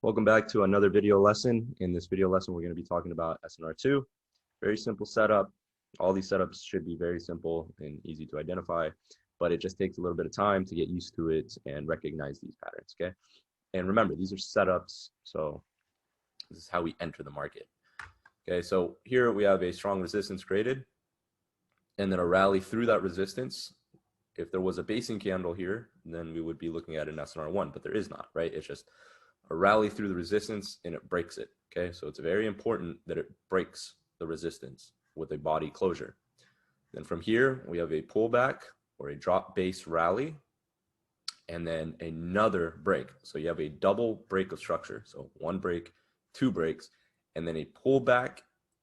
Welcome back to another video lesson. In this video lesson, we're going to be talking about SnR2. Very simple setup. All these setups should be very simple and easy to identify, but it just takes a little bit of time to get used to it and recognize these patterns, okay? And remember, these are setups, so this is how we enter the market. Okay, so here we have a strong resistance created, and then a rally through that resistance. If there was a basing candle here, then we would be looking at an SnR1, but there is not, right? It's just a rally through the resistance and it breaks it, okay? So it's very important that it breaks the resistance with a body closure. Then from here, we have a pullback or a drop base rally, and then another break. So you have a double break of structure. So one break, two breaks, and then a pullback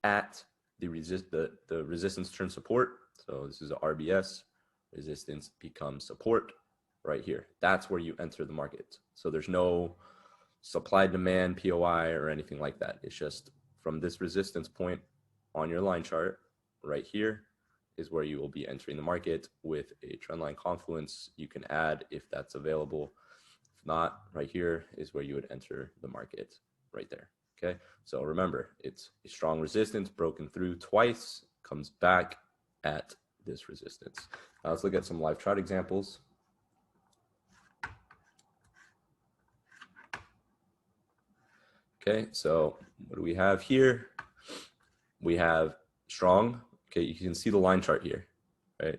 at the resistance turn support. So this is a RBS, resistance becomes support right here. That's where you enter the market. So there's no supply demand POI or anything like that. It's just from this resistance point on your line chart right here is where you will be entering the market with a trendline confluence. You can add if that's available. If not, right here is where you would enter the market right there. Okay, so remember, it's a strong resistance broken through twice, comes back at this resistance. Now let's look at some live chart examples. Okay, so what do we have here? We have strong. Okay, you can see the line chart here, right?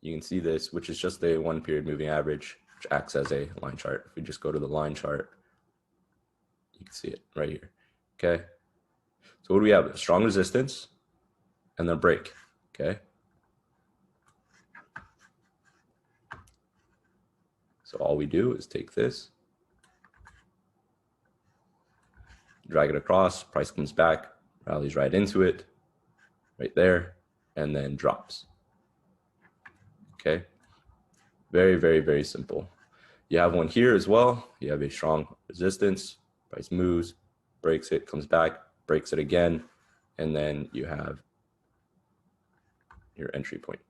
You can see this, which is just a 1 period moving average, which acts as a line chart. If we just go to the line chart, you can see it right here. Okay, so what do we have? Strong resistance and then break. Okay, so all we do is take this, drag it across, price comes back, rallies right into it, right there, and then drops. Okay, very, very, very simple. You have one here as well. You have a strong resistance, price moves, breaks it, comes back, breaks it again, and then you have your entry point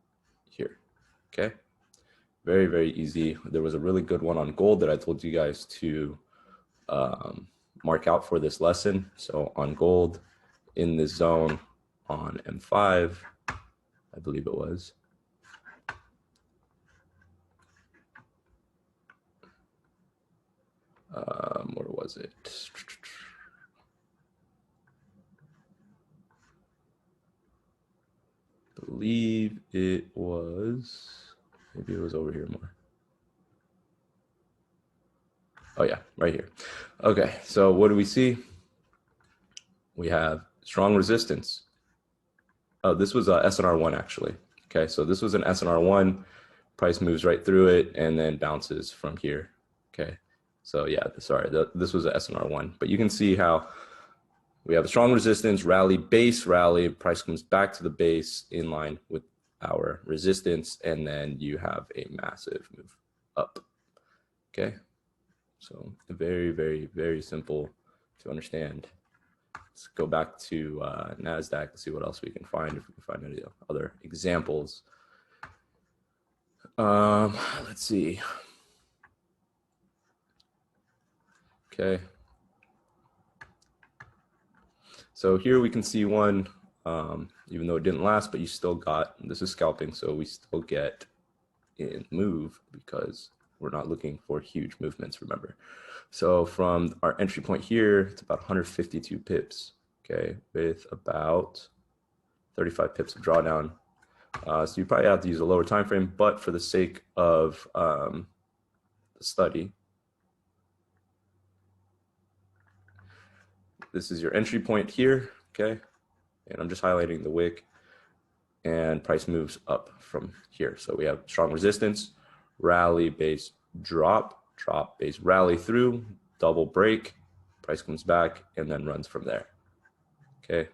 here. Okay, very, very easy. There was a really good one on gold that I told you guys to mark out for this lesson. So on gold, in this zone on M5, I believe it was. Where was it? I believe it was, maybe it was over here more. Oh yeah, right here. Okay, so what do we see? We have strong resistance. Oh, this was a SnR1 actually. Okay, so this was an SnR1, price moves right through it and then bounces from here. Okay, so yeah, sorry, this was a SnR1, but you can see how we have a strong resistance, rally, base rally, price comes back to the base in line with our resistance, and then you have a massive move up. Okay, so very, very, very simple to understand. Let's go back to NASDAQ and see what else we can find, if we can find any other examples. Let's see. Okay. So here we can see one, even though it didn't last, but you still got, this is scalping, so we still get in move because we're not looking for huge movements, remember. So from our entry point here, it's about 152 pips, okay, with about 35 pips of drawdown. So you probably have to use a lower time frame, but for the sake of the study, this is your entry point here, okay? And I'm just highlighting the wick, and price moves up from here. So we have strong resistance, rally, base, drop, drop, base, rally through, double break, price comes back, and then runs from there, okay?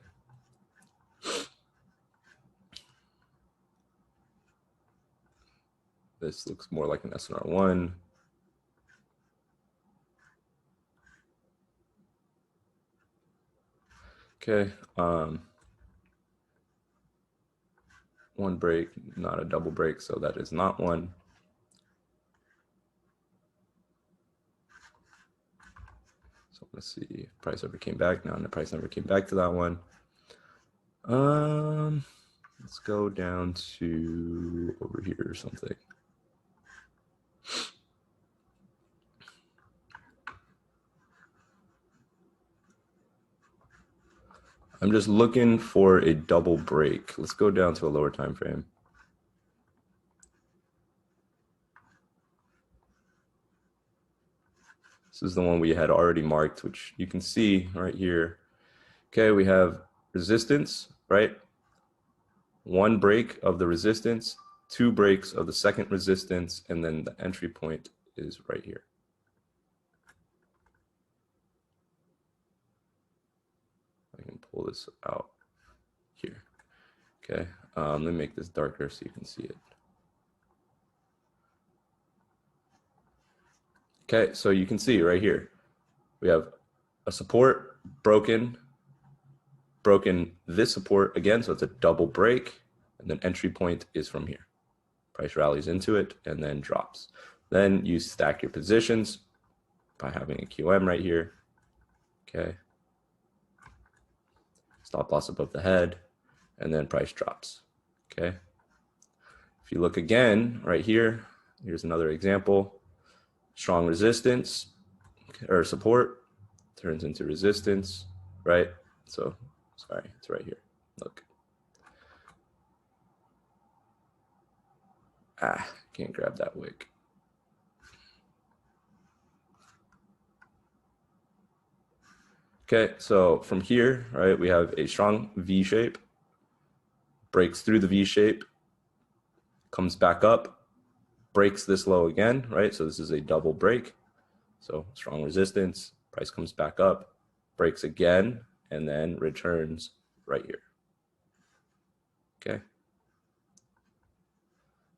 This looks more like an SnR1. Okay, one break, not a double break, so that is not one. So let's see if price ever came back. No, the price never came back to that one. Let's go down to over here or something. I'm just looking for a double break. Let's go down to a lower time frame. This is the one we had already marked, which you can see right here. Okay, we have resistance, right? One break of the resistance, two breaks of the second resistance, and then the entry point is right here. I can pull this out here. Okay, let me make this darker so you can see it. Okay, so you can see right here, we have a support broken this support again, so it's a double break, and then entry point is from here. Price rallies into it and then drops. Then you stack your positions by having a QM right here. Okay. Stop loss above the head, and then price drops. Okay. If you look again right here, here's another example. Strong resistance or support turns into resistance, right? So, sorry, it's right here. Look. Can't grab that wick. Okay, so from here, right, we have a strong V shape, breaks through the V shape, comes back up, breaks this low again, right? So this is a double break. So strong resistance, price comes back up, breaks again, and then returns right here. Okay.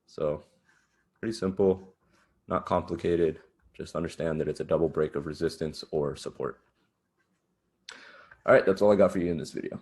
So pretty simple, not complicated. Just understand that it's a double break of resistance or support. All right, that's all I got for you in this video.